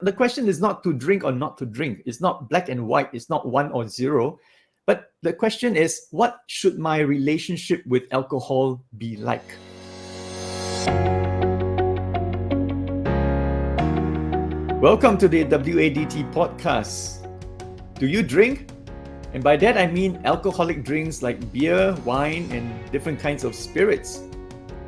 the question is not to drink or not to drink. It's not black and white. It's not 1 or 0. But the question is, what should my relationship with alcohol be like? Welcome to the WADT podcast. Do you drink? And by that I mean alcoholic drinks like beer, wine, and different kinds of spirits.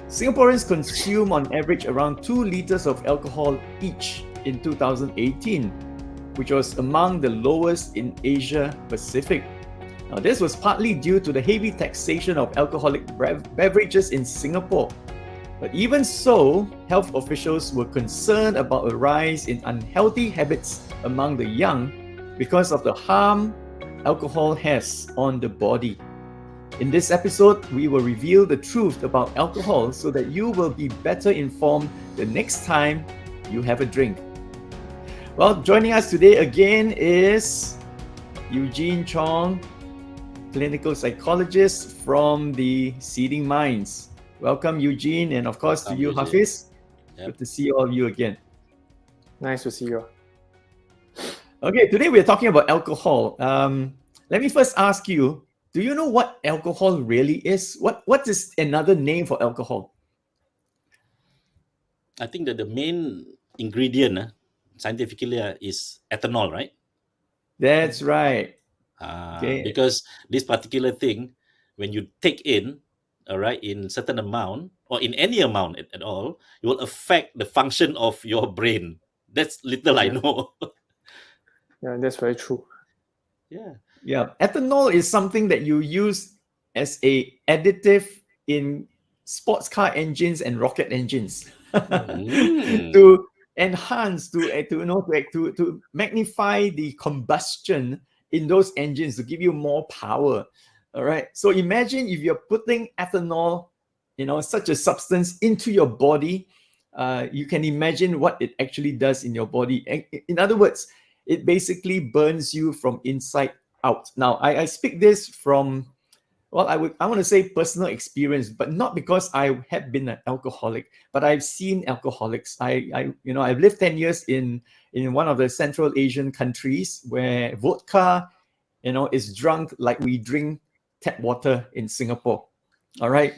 Singaporeans consume on average around 2 liters of alcohol each in 2018, which was among the lowest in Asia Pacific. Now, this was partly due to the heavy taxation of alcoholic beverages in Singapore. But even so, health officials were concerned about a rise in unhealthy habits among the young because of the harm alcohol has on the body. In this episode, we will reveal the truth about alcohol so that you will be better informed the next time you have a drink. Well, joining us today again is Eugene Chong, clinical psychologist from the Seeding Minds. Welcome, Eugene, and of course to you, Hafiz. Yep. Good to see all of you again. Nice to see you. Okay, today we're talking about alcohol. Let me first ask you, do you know what alcohol really is? What is another name for alcohol? I think that the main ingredient scientifically is ethanol, right? That's right. Okay. Because this particular thing, when you take in, all right, in certain amount or in any amount at all, it will affect the function of your brain. That's little I know. Yeah, that's very true. Yeah. Ethanol is something that you use as a additive in sports car engines and rocket engines to enhance, to magnify the combustion in those engines to give you more power. All right. So imagine if you're putting ethanol, such a substance into your body, you can imagine what it actually does in your body. In other words, it basically burns you from inside out. Now, I speak this from, I want to say personal experience, but not because I have been an alcoholic, but I've seen alcoholics. I've lived 10 years in one of the Central Asian countries where vodka, is drunk like we drink tap water in Singapore. All right.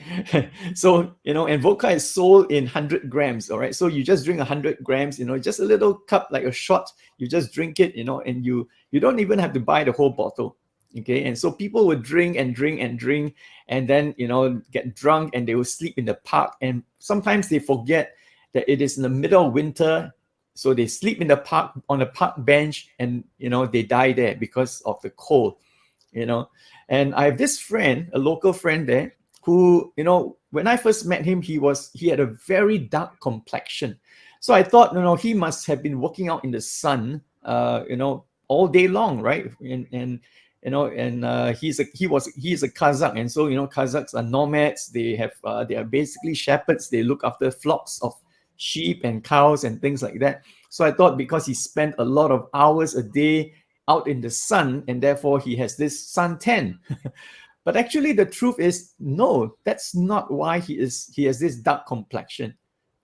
So, and vodka is sold in 100 grams. All right. So you just drink 100 grams, just a little cup, like a shot. You just drink it, and you don't even have to buy the whole bottle. Okay. And so people would drink and drink and drink and then, get drunk and they will sleep in the park. And sometimes they forget that it is in the middle of winter. So they sleep in the park on a park bench and, they die there because of the cold, And I have this friend, a local friend there, who, when I first met him, he had a very dark complexion. So I thought, he must have been working out in the sun, all day long, right? And he's a Kazakh, and so Kazakhs are nomads. They are basically shepherds. They look after flocks of sheep and cows and things like that. So I thought because he spent a lot of hours a day out in the sun, and therefore he has this suntan. But actually, the truth is, no, that's not why he has this dark complexion.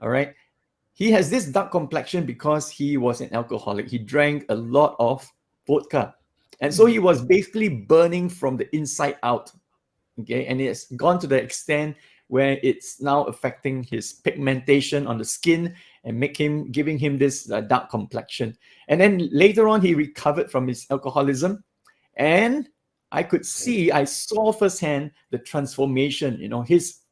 All right. He has this dark complexion because he was an alcoholic. He drank a lot of vodka. And so he was basically burning from the inside out. Okay. And it's gone to the extent where it's now affecting his pigmentation on the skin and giving him this dark complexion. And then later on, he recovered from his alcoholism. And I saw firsthand the transformation.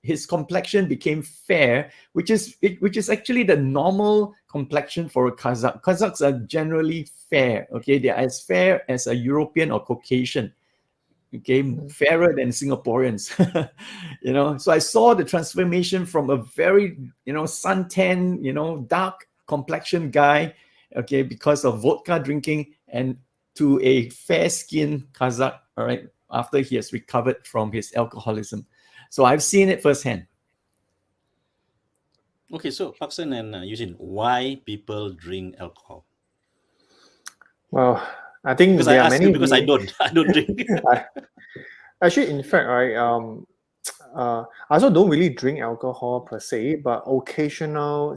His complexion became fair, which is actually the normal complexion for a Kazakh. Kazakhs are generally fair. Okay, they are as fair as a European or Caucasian. Okay, fairer than Singaporeans. So I saw the transformation from a very suntan, dark complexion guy. Okay, because of vodka drinking and to a fair-skinned Kazakh, all right, after he has recovered from his alcoholism. So I've seen it firsthand. Okay, so Paksan and Eugene, why people drink alcohol? Well, I think because I ask you because I don't drink. Actually, in fact, right, I also don't really drink alcohol per se, but occasional,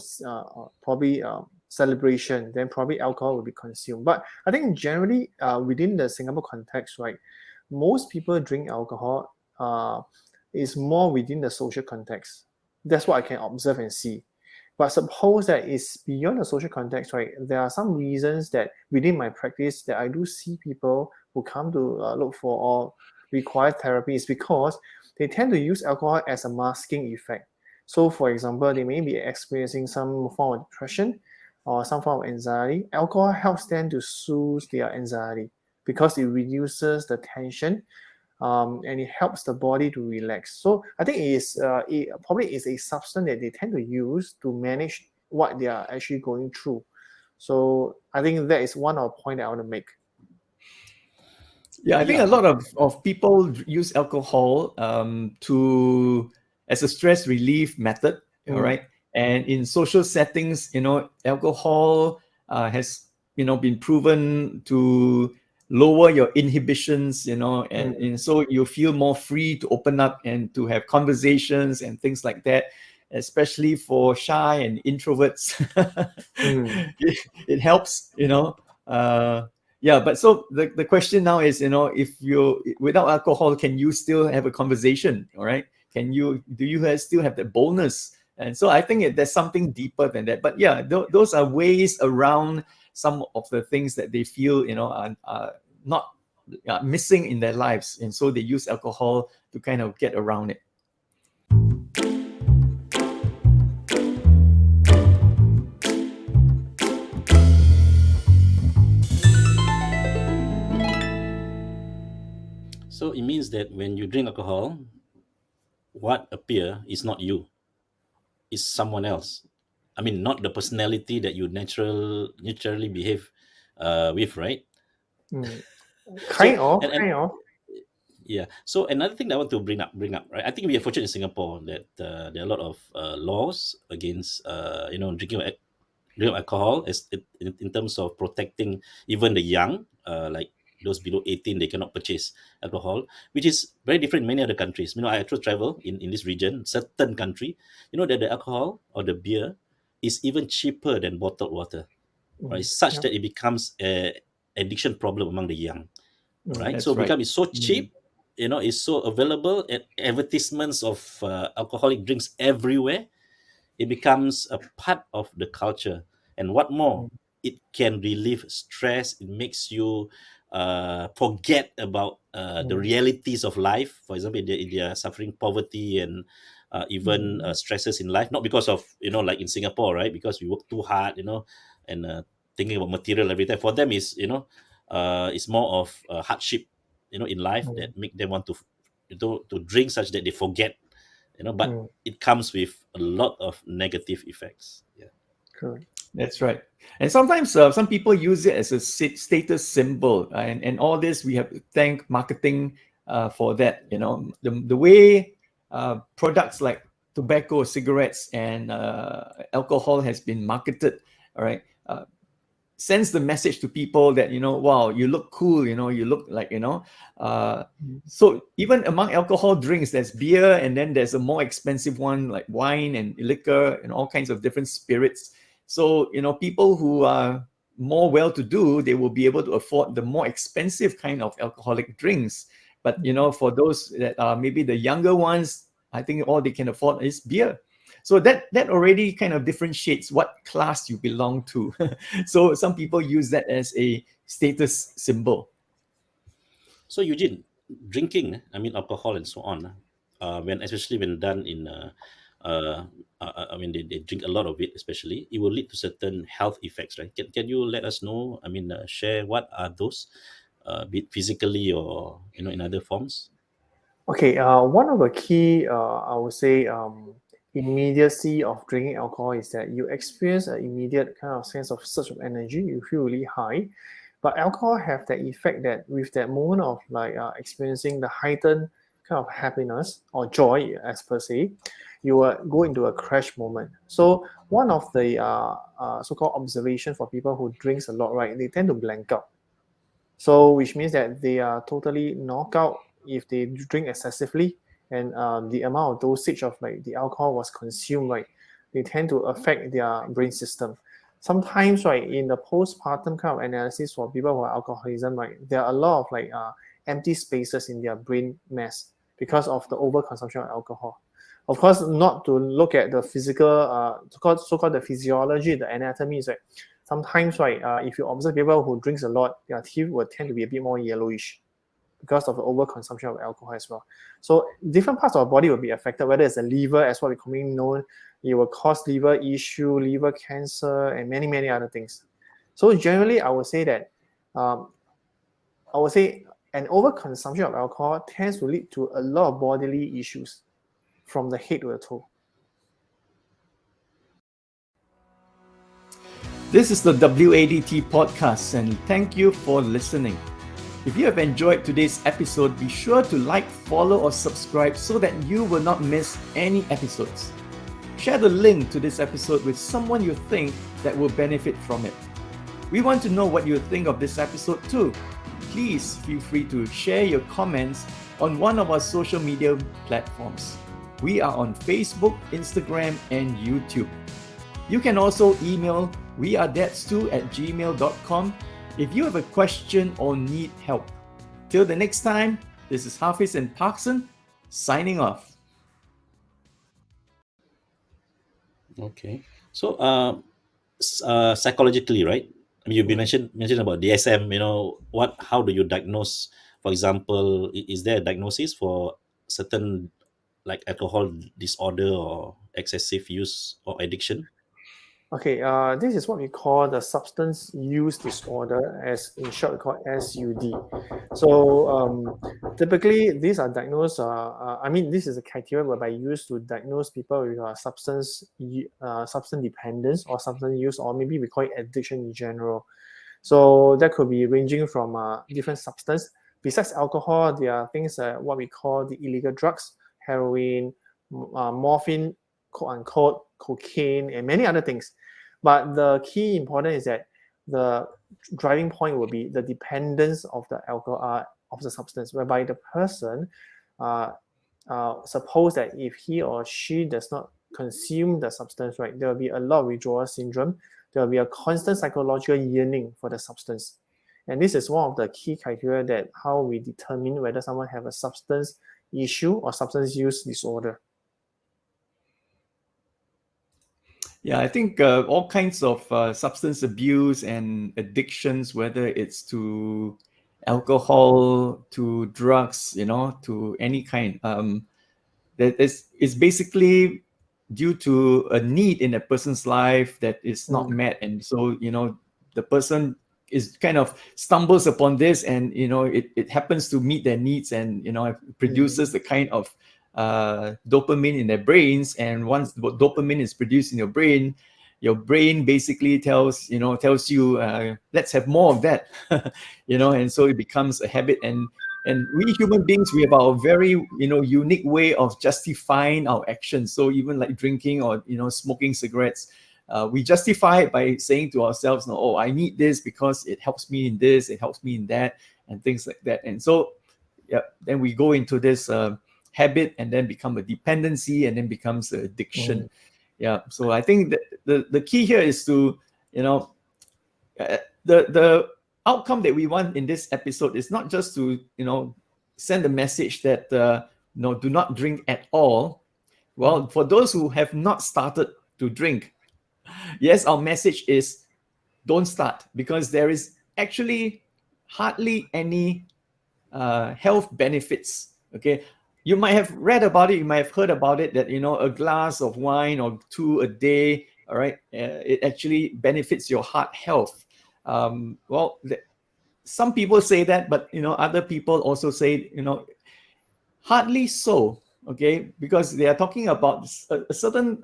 probably celebration, then probably alcohol will be consumed. But I think generally within the Singapore context, right, most people drink alcohol is more within the social context. That's what I can observe and see. But suppose that it's beyond the social context, right? There are some reasons that within my practice that I do see people who come to look for or require therapy is because they tend to use alcohol as a masking effect. So, for example, they may be experiencing some form of depression or some form of anxiety. Alcohol helps them to soothe their anxiety because it reduces the tension and it helps the body to relax. So I think it probably is a substance that they tend to use to manage what they are actually going through. So I think that is one of the point that I want to make. Yeah, I think a lot of people use alcohol to as a stress relief method, all right? And in social settings, alcohol has been proven to lower your inhibitions, and so you feel more free to open up and to have conversations and things like that, especially for shy and introverts. It helps, yeah, but so the question now is, if you without alcohol, can you still have a conversation? All right, do you still have the boldness? And so I think there's something deeper than that. But yeah, those are ways around some of the things that they feel are not missing in their lives, and so they use alcohol to kind of get around it. So it means that when you drink alcohol, what appear is not you, is someone else. I mean, not the personality that you naturally behave with, right? Kind of. Yeah. So another thing that I want to bring up, right? I think we are fortunate in Singapore that there are a lot of laws against drinking alcohol, as in terms of protecting even the young, like those below 18, they cannot purchase alcohol, which is very different in many other countries. I actually travel in this region, certain country, that the alcohol or the beer is even cheaper than bottled water, right? Such that it becomes a addiction problem among the young, right? That's So right. become it's so cheap, it's so available, and advertisements of alcoholic drinks everywhere. It becomes a part of the culture. And what more, it can relieve stress. It makes you forget about the realities of life. For example, if they are suffering poverty and even stresses in life, not because of like in Singapore, right? Because we work too hard, and thinking about material every time. For them is it's more of hardship, in life that make them want to drink such that they forget, but it comes with a lot of negative effects. Yeah. Correct. That's right. And sometimes some people use it as a status symbol, and all this we have to thank marketing for that. The way products like tobacco, cigarettes, and alcohol has been marketed, all right, sends the message to people that wow, you look cool, you look like so even among alcohol drinks, there's beer, and then there's a more expensive one like wine and liquor and all kinds of different spirits. So people who are more well-to-do, they will be able to afford the more expensive kind of alcoholic drinks. But for those that are maybe the younger ones, I think all they can afford is beer. So that already kind of differentiates what class you belong to. So some people use that as a status symbol. So Eugene, drinking, alcohol and so on, especially when done in, they drink a lot of it, especially, it will lead to certain health effects, right? Can you let us know? Share what are those, be it physically or in other forms? Okay, one of the key, I would say, immediacy of drinking alcohol is that you experience an immediate kind of sense of surge of energy. You feel really high, but alcohol have that effect that with that moment of like experiencing the heightened kind of happiness or joy, as per se, you will go into a crash moment. So one of the so-called observation for people who drinks a lot, right, they tend to blank out. So which means that they are totally knocked out if they drink excessively, and the amount of dosage of like the alcohol was consumed, right, they tend to affect their brain system. sometimes, right, in the postpartum kind of analysis for people who are alcoholism, right, there are a lot of empty spaces in their brain mass because of the overconsumption of alcohol. Of course, not to look at the physical, so-called the physiology, the anatomy is like sometimes, right, if you observe people who drinks a lot, their teeth will tend to be a bit more yellowish because of the overconsumption of alcohol as well. So different parts of our body will be affected, whether it's the liver, as what we commonly know, it will cause liver issue, liver cancer, and many, many other things. So generally, I would say that an overconsumption of alcohol tends to lead to a lot of bodily issues from the head to the toe. This is the WADT podcast, and thank you for listening. If you have enjoyed today's episode, be sure to like, follow, or subscribe so that you will not miss any episodes. Share the link to this episode with someone you think that will benefit from it. We want to know what you think of this episode too. Please feel free to share your comments on one of our social media platforms. We are on Facebook, Instagram, and YouTube. You can also email wearedebts2@gmail.com if you have a question or need help. Till the next time, this is Hafiz and Parkson signing off. Okay. So, psychologically, right? I mean, you've been mentioned about DSM. How do you diagnose? For example, is there a diagnosis for certain like alcohol disorder or excessive use or addiction? Okay, this is what we call the substance use disorder, as in short we call SUD. So typically these are diagnosed. This is a criteria whereby used to diagnose people with substance dependence or substance use, or maybe we call it addiction in general. So that could be ranging from different substance. Besides alcohol, there are things what we call the illegal drugs, heroin, morphine, quote unquote, cocaine, and many other things. But the key important is that the driving point will be the dependence of the alcohol, of the substance, whereby the person suppose that if he or she does not consume the substance, right, there will be a lot of withdrawal syndrome. There will be a constant psychological yearning for the substance. And this is one of the key criteria that how we determine whether someone have a substance issue or substance use disorder. Yeah, I think all kinds of substance abuse and addictions, whether it's to alcohol, to drugs, to any kind, that is basically due to a need in a person's life that is not met, and so the person is kind of stumbles upon this, and it happens to meet their needs, and it produces the kind of dopamine in their brains. And once the dopamine is produced in your brain basically tells you let's have more of that. And so it becomes a habit, and we human beings, we have our very unique way of justifying our actions. So even like drinking or smoking cigarettes, we justify it by saying to ourselves, no, oh, I need this because it helps me in this, it helps me in that, and things like that. And so then we go into this habit, and then become a dependency, and then becomes an addiction. So I think that the key here is to the outcome that we want in this episode is not just to send a message that do not drink at all. Well, for those who have not started to drink, yes, our message is don't start, because there is actually hardly any health benefits. Okay, you might have read about it, you might have heard about it, that a glass of wine or two a day, all right, it actually benefits your heart health. Some people say that, but other people also say hardly so. Okay, because they are talking about a certain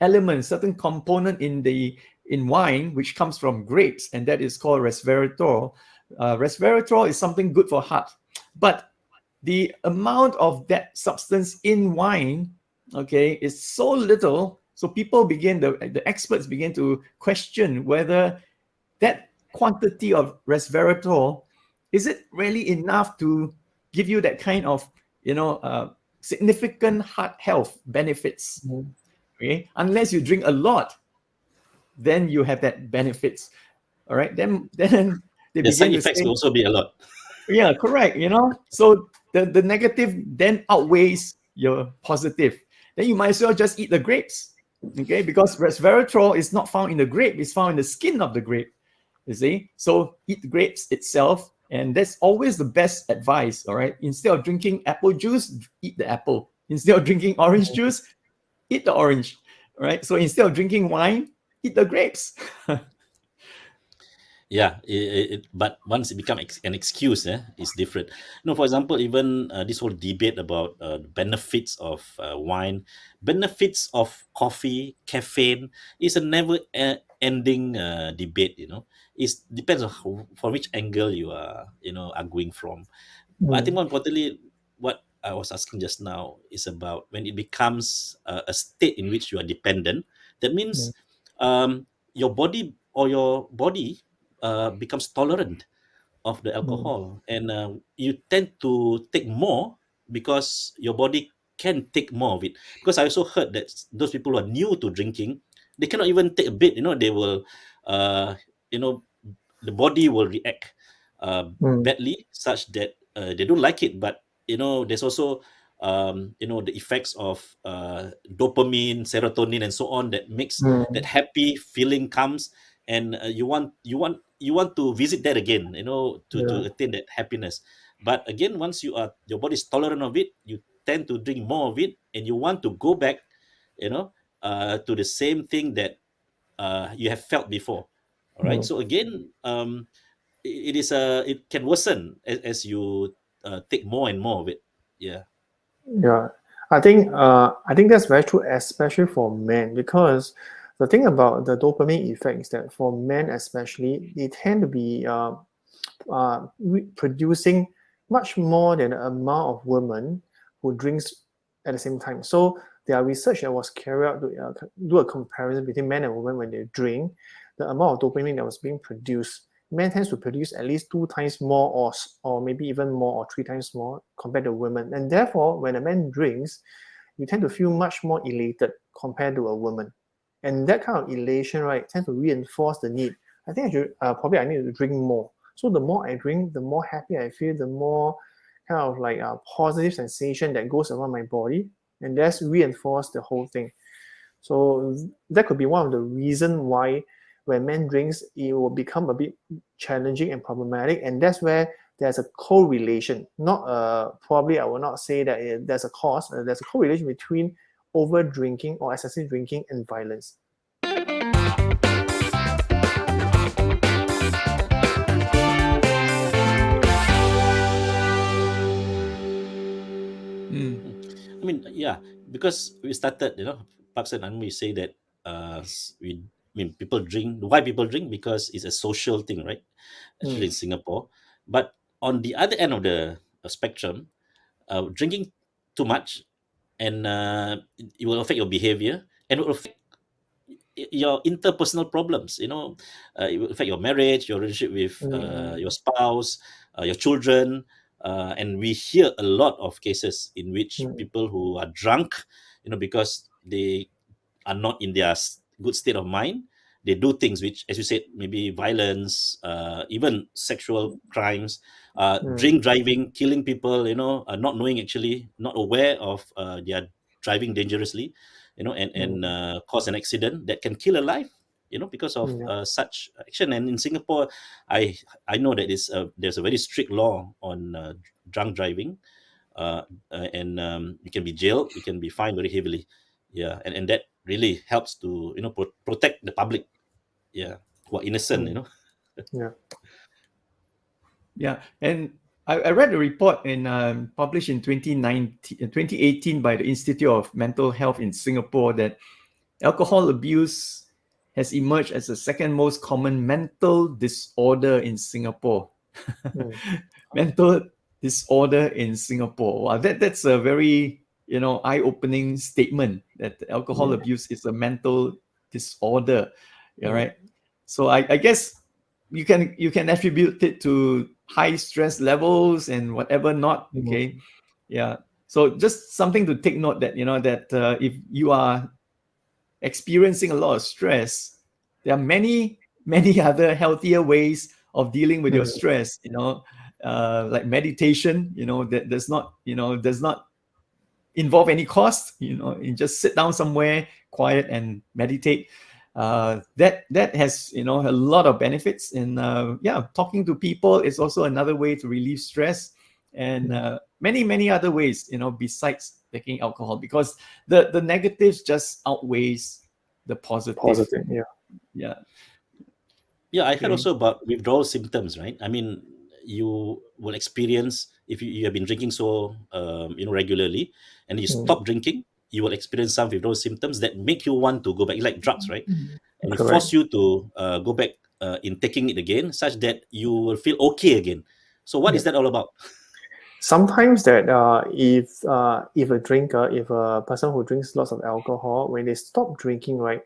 element, certain component in wine, which comes from grapes, and that is called resveratrol. Resveratrol is something good for heart, but the amount of that substance in wine, okay, is so little. So the experts begin to question whether that quantity of resveratrol, is it really enough to give you that kind of significant heart health benefits. Okay, unless you drink a lot. then you have that benefits. All right, then they The side begin to effects say, will also be a lot. yeah, correct. So the negative then outweighs your positive. Then you might as well just eat the grapes, okay? Because resveratrol is not found in the grape; it's found in the skin of the grape. You see, so eat the grapes itself, and that's always the best advice. All right, instead of drinking apple juice, eat the apple. Instead of drinking orange juice, eat the orange. All right, so instead of drinking wine, eat the grapes. Yeah, but once it becomes an excuse, it's different. For example, even this whole debate about the benefits of wine, benefits of coffee, caffeine is a never ending debate. It depends on from which angle you are, arguing from. But I think more importantly, what I was asking just now is about when it becomes a state in which you are dependent. That means your body becomes tolerant of the alcohol, and you tend to take more because your body can take more of it. Because I also heard that those people who are new to drinking, they cannot even take a bit. They will, uh, you know, the body will react badly, such that they don't like it. But there's also the effects of dopamine, serotonin, and so on that makes that happy feeling comes, and you want to visit that again, to attain that happiness. But again, once your body is tolerant of it, you tend to drink more of it, and you want to go back, you know to the same thing that you have felt before. All right, so again, it can worsen as you take more and more of it. Yeah. Yeah, I think that's very true, especially for men, because the thing about the dopamine effect is that for men especially, they tend to be producing much more than the amount of women who drinks at the same time. So there are research that was carried out to do a comparison between men and women when they drink, the amount of dopamine that was being produced. Men tends to produce at least 2 times more, or maybe even more, or 3 times more compared to women. And therefore, when a man drinks, you tend to feel much more elated compared to a woman. And that kind of elation, right, tends to reinforce the need. I think I need to drink more. So the more I drink, the more happy I feel, the more kind of like a positive sensation that goes around my body, and that's reinforced the whole thing. So that could be one of the reasons why when men drinks, it will become a bit challenging and problematic, and that's where there's a correlation. Not probably I will not say that there's a cause. There's a correlation between over drinking or excessive drinking and violence. I mean, yeah, because we started, Parks and we say that people drink. Why people drink? Because it's a social thing, right? Actually, in Singapore. But on the other end of the spectrum, drinking too much, and it will affect your behavior, and it will affect your interpersonal problems. It will affect your marriage, your relationship with your spouse, your children. And we hear a lot of cases in which people who are drunk, because they are not in their good state of mind, they do things which, as you said, maybe violence, even sexual crimes, drink driving, killing people, not knowing, actually not aware of they are driving dangerously, and cause an accident that can kill a life, because of such action. And in Singapore, I know that there's a very strict law on drunk driving, and you can be jailed, you can be fined very heavily. Yeah, and that really helps to protect the public. Yeah, who are innocent. Yeah. Yeah, and I read a report published in 2018 by the Institute of Mental Health in Singapore that alcohol abuse has emerged as the second most common mental disorder in Singapore. Mental disorder in Singapore. Wow, that's a very eye-opening statement that alcohol abuse is a mental disorder. All right. So I guess you can attribute it to high stress levels and whatever not. Okay. Yeah. So just something to take note that that if you are experiencing a lot of stress, there are many other healthier ways of dealing with your stress. Like meditation. That does not involve any cost. You just sit down somewhere quiet and meditate. That has a lot of benefits. And talking to people is also another way to relieve stress, and many other ways besides taking alcohol, because the negatives just outweighs the positive. Yeah. I heard also about withdrawal symptoms, right? I mean, you will experience, if you have been drinking so regularly, and you stop drinking, you will experience some withdrawal symptoms that make you want to go back, like drugs, right? And it force you to go back in taking it again, such that you will feel okay again. So what is that all about? Sometimes that if a person who drinks lots of alcohol, when they stop drinking, right,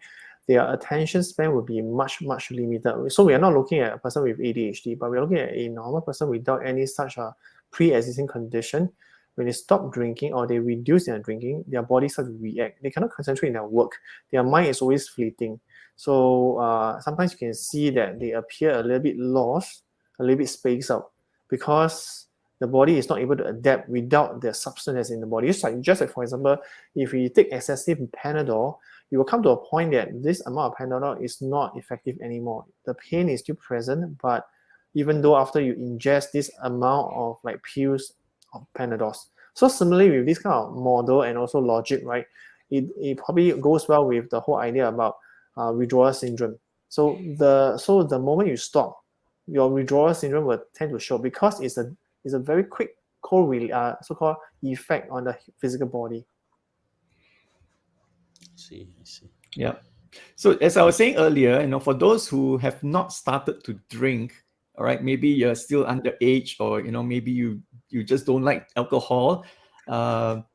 their attention span will be much limited. So we are not looking at a person with ADHD, but we're looking at a normal person without any such a pre-existing condition. When they stop drinking or they reduce their drinking, their body starts to react. They cannot concentrate in their work. Their mind is always fleeting. So sometimes you can see that they appear a little bit lost, a little bit spaced out, because the body is not able to adapt without the substance that's in the body. Just like for example, if we take excessive Panadol, you will come to a point that this amount of Panadol is not effective anymore. The pain is still present, but even though after you ingest this amount of like pills of Panadols. So similarly with this kind of model and also logic, right, it probably goes well with the whole idea about withdrawal syndrome. So the moment you stop, your withdrawal syndrome will tend to show, because it's a very quick so-called effect on the physical body. I see. Yeah. So as I was saying earlier, for those who have not started to drink, all right, maybe you're still underage, or maybe you just don't like alcohol. Well,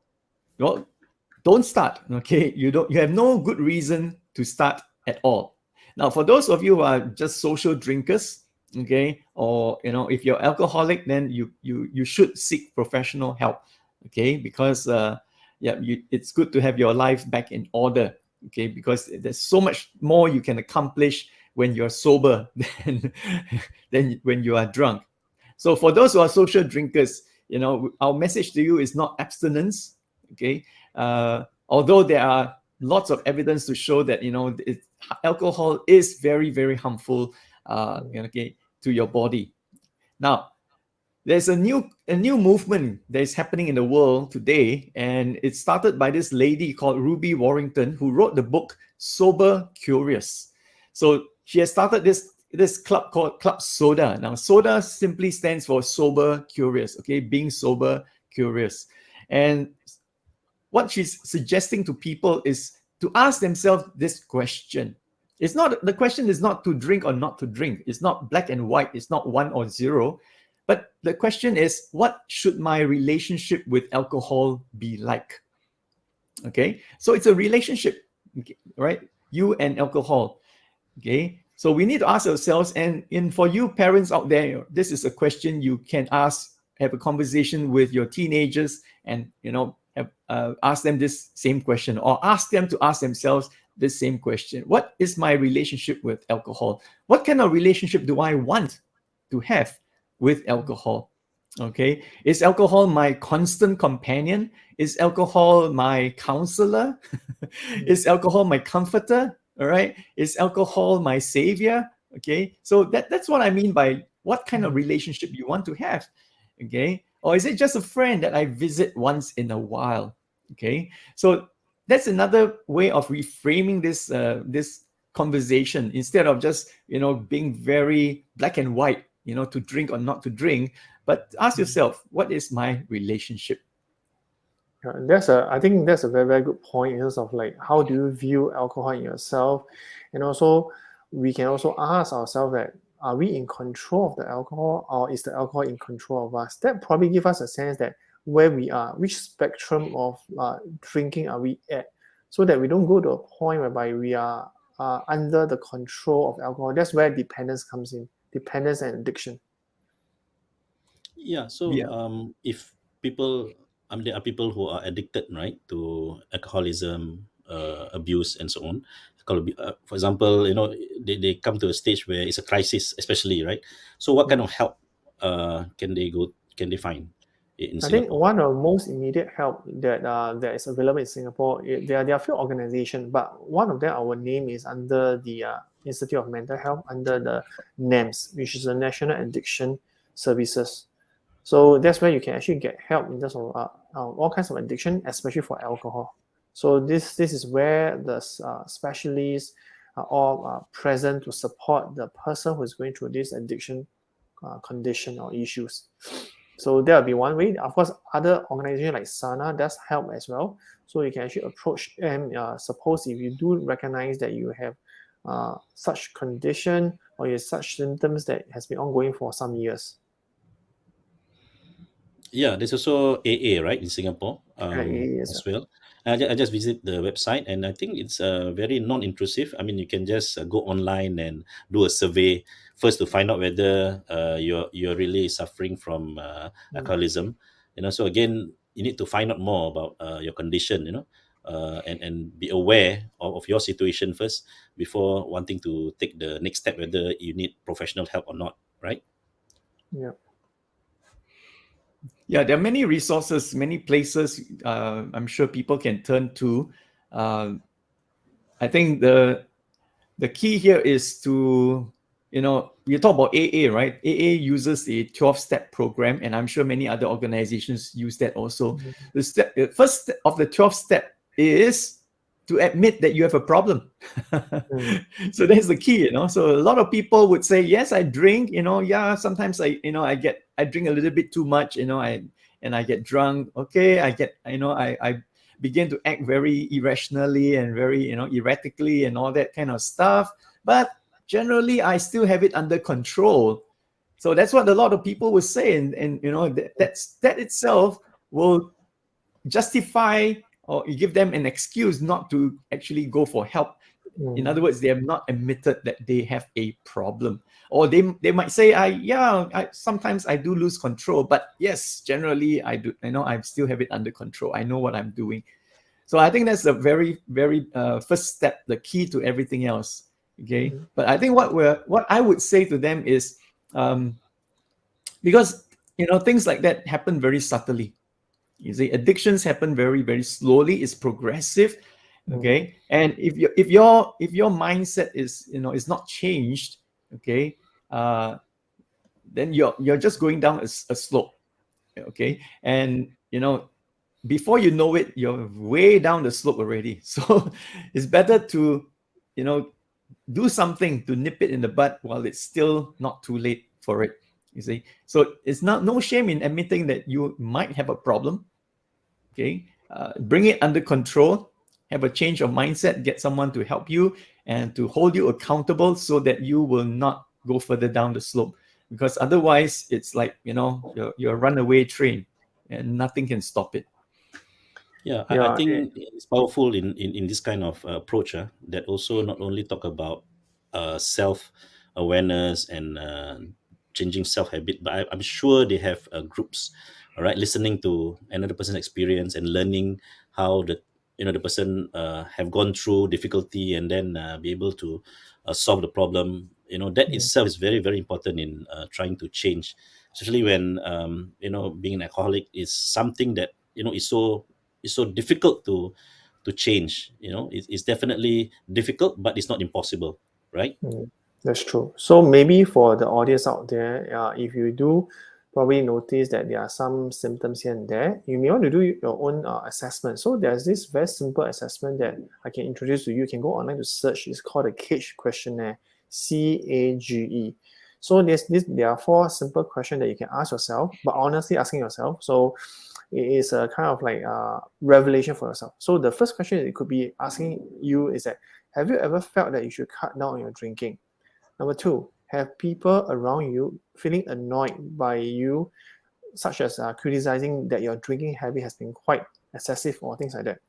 don't start. Okay, you have no good reason to start at all. Now, for those of you who are just social drinkers, okay, or if you're alcoholic, then you should seek professional help, okay, because it's good to have your life back in order, okay, because there's so much more you can accomplish when you're sober than when you are drunk. So for those who are social drinkers, our message to you is not abstinence, okay. Although there are lots of evidence to show that alcohol is very, very harmful, okay, to your body. Now, there's a new movement that is happening in the world today, and it started by this lady called Ruby Warrington, who wrote the book Sober Curious. So she has started this club called Club Soda. Now, soda simply stands for sober curious, okay, being sober curious. And what she's suggesting to people is to ask themselves this question. The question is not to drink or not to drink. It's not black and white. It's not 1 or 0. But the question is, what should my relationship with alcohol be like? Okay, so it's a relationship, right? You and alcohol. Okay, so we need to ask ourselves, and for you parents out there, this is a question you can have a conversation with your teenagers, and ask them this same question, or ask them to ask themselves this same question. What is my relationship with alcohol? What kind of relationship do I want to have with alcohol? Okay, is alcohol my constant companion? Is alcohol my counselor? Is alcohol my comforter? All right, is alcohol my savior? Okay, so that's what I mean by what kind of relationship you want to have. Okay, or is it just a friend that I visit once in a while? Okay, so that's another way of reframing this conversation, instead of just being very black and white, to drink or not to drink, but ask yourself, what is my relationship? I think that's a very good point in terms of like, how do you view alcohol in yourself, and also we can also ask ourselves that, are we in control of the alcohol, or is the alcohol in control of us? That probably give us a sense that where we are, which spectrum of drinking are we at, so that we don't go to a point whereby we are under the control of alcohol. That's where dependence comes in, dependence and addiction. Yeah. So if people, there are people who are addicted, right, to alcoholism, abuse, and so on. for example, they come to a stage where it's a crisis, especially, right? So what kind of help can they find in I think Singapore? one of the most immediate help that is available in Singapore, there are a few organizations, but one of them, our name is under the Institute of Mental Health, under the NAMS, which is the National Addiction Services. So that's where you can actually get help in terms of all kinds of addiction, especially for alcohol. So this is where the specialists are all present to support the person who is going through this addiction condition or issues. So that will be one way. Of course, other organizations like SANA does help as well. So you can actually approach them. Suppose if you do recognize that you have such condition or you have such symptoms that has been ongoing for some years. Yeah, there's also AA, right, in Singapore, Yes, as well. I just visit the website, and I think it's very non-intrusive. I mean, you can just go online and do a survey first to find out whether you're really suffering from alcoholism. So again, you need to find out more about your condition. And be aware of your situation first before wanting to take the next step, whether you need professional help or not, right? Yeah. Yeah, there are many resources, many places I'm sure people can turn to. I think the key here is to, you talk about AA, right? AA uses a 12-step program, and I'm sure many other organizations use that also. The first step of the 12-step is to admit that you have a problem. So that's the key, So a lot of people would say, yes, I drink, yeah, sometimes I drink a little bit too much, and I get drunk. Okay, I begin to act very irrationally and very, erratically and all that kind of stuff. But generally, I still have it under control. So that's what a lot of people will say, and that itself will justify or give them an excuse not to actually go for help. In other words, they have not admitted that they have a problem, or they might say, sometimes I do lose control, but yes, generally I do. I still have it under control. I know what I'm doing. So I think that's the very, very first step, the key to everything else. Okay, but I think what I would say to them is, because things like that happen very subtly. You see, addictions happen very, very slowly. It's progressive. Okay, and if your mindset is is not changed, okay, then you're just going down a slope. Okay, and before you know it, you're way down the slope already. So it's better to do something to nip it in the bud while it's still not too late for it. You see, so it's no shame in admitting that you might have a problem. Okay, bring it under control, have a change of mindset, get someone to help you and to hold you accountable so that you will not go further down the slope. Because otherwise, it's like you're a runaway train, and nothing can stop it. Yeah, I think it's powerful in this kind of approach that also not only talk about self awareness and changing self habit, but I'm sure they have groups, all right, listening to another person's experience and learning how the person have gone through difficulty and then be able to solve the problem. That itself is very, very important in trying to change, especially when being an alcoholic is something that is so difficult to change. It's definitely difficult, but it's not impossible, right? That's true. So maybe for the audience out there, if you do probably notice that there are some symptoms here and there, you may want to do your own assessment. So there's this very simple assessment that I can introduce to you. You can go online to search. It's called a CAGE questionnaire, CAGE. So there are 4 simple questions that you can ask yourself, but honestly asking yourself. So it is a kind of like a revelation for yourself. So the first question it could be asking you is that, have you ever felt that you should cut down on your drinking? Number 2, have people around you feeling annoyed by you, such as criticizing that your drinking habit has been quite excessive or things like that?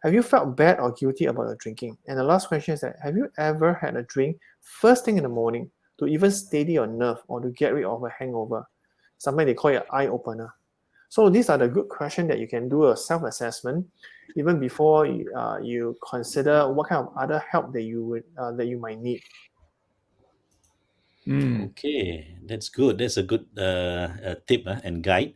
Have you felt bad or guilty about your drinking? And the last question is that, have you ever had a drink first thing in the morning to even steady your nerve or to get rid of a hangover? Sometimes they call it an eye opener. So these are the good questions that you can do a self-assessment even before you consider what kind of other help that you might need. Okay, that's good. That's a good tip and guide.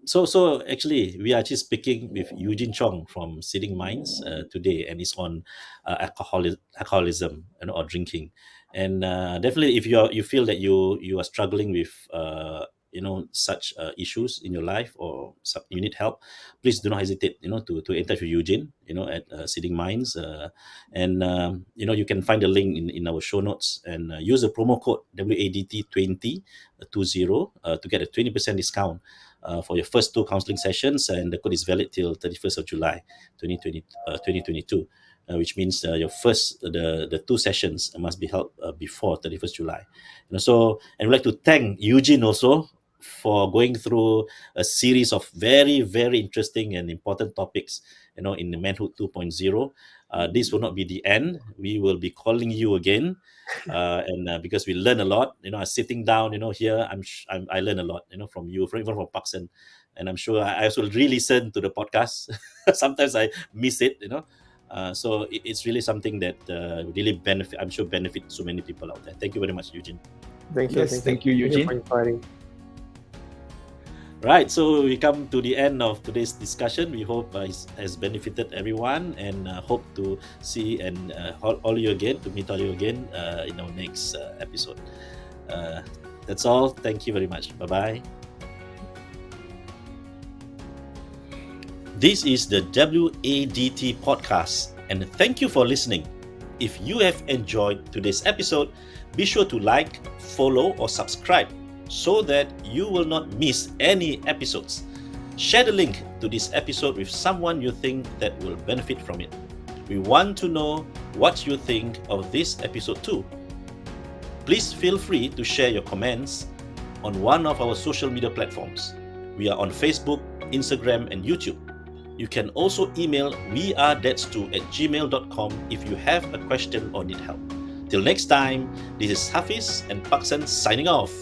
So actually, we are just speaking with Eugene Chong from Sitting Minds today, and it's on alcoholism and or drinking. And definitely, if you feel that you are struggling with such issues in your life, or you need help, please do not hesitate to in touch with Eugene at Sitting Minds, and you can find the link in our show notes, and use the promo code WADT 20 to get a 20% discount for your first 2 counseling sessions, and the code is valid till 31st of July 2022. Which means your first the 2 sessions must be held before 31st July. And we'd like to thank Eugene also for going through a series of very, very interesting and important topics in the Manhood 2.0. This will not be the end. We will be calling you again, and because we learn a lot. Sitting down, here, I learn a lot, from you, even from Paksan, and I'm sure I also re-listen to the podcast. Sometimes I miss it, so it's really something that really benefit. I'm sure benefit so many people out there. Thank you very much, Eugene. Thank you. Yes, thank you, Eugene. Thank you for inviting. Right, so we come to the end of today's discussion. We hope it has benefited everyone, and hope to see and all you again, to meet all you again in our next episode. That's all. Thank you very much. Bye-bye. This is the WADT podcast, and thank you for listening. If you have enjoyed today's episode, be sure to like, follow, or subscribe so that you will not miss any episodes. Share the link to this episode with someone you think that will benefit from it. We want to know what you think of this episode too. Please feel free to share your comments on one of our social media platforms. We are on Facebook, Instagram, and YouTube. You can also email wearethatstew@gmail.com if you have a question or need help. Till next time, this is Hafiz and Paksan signing off.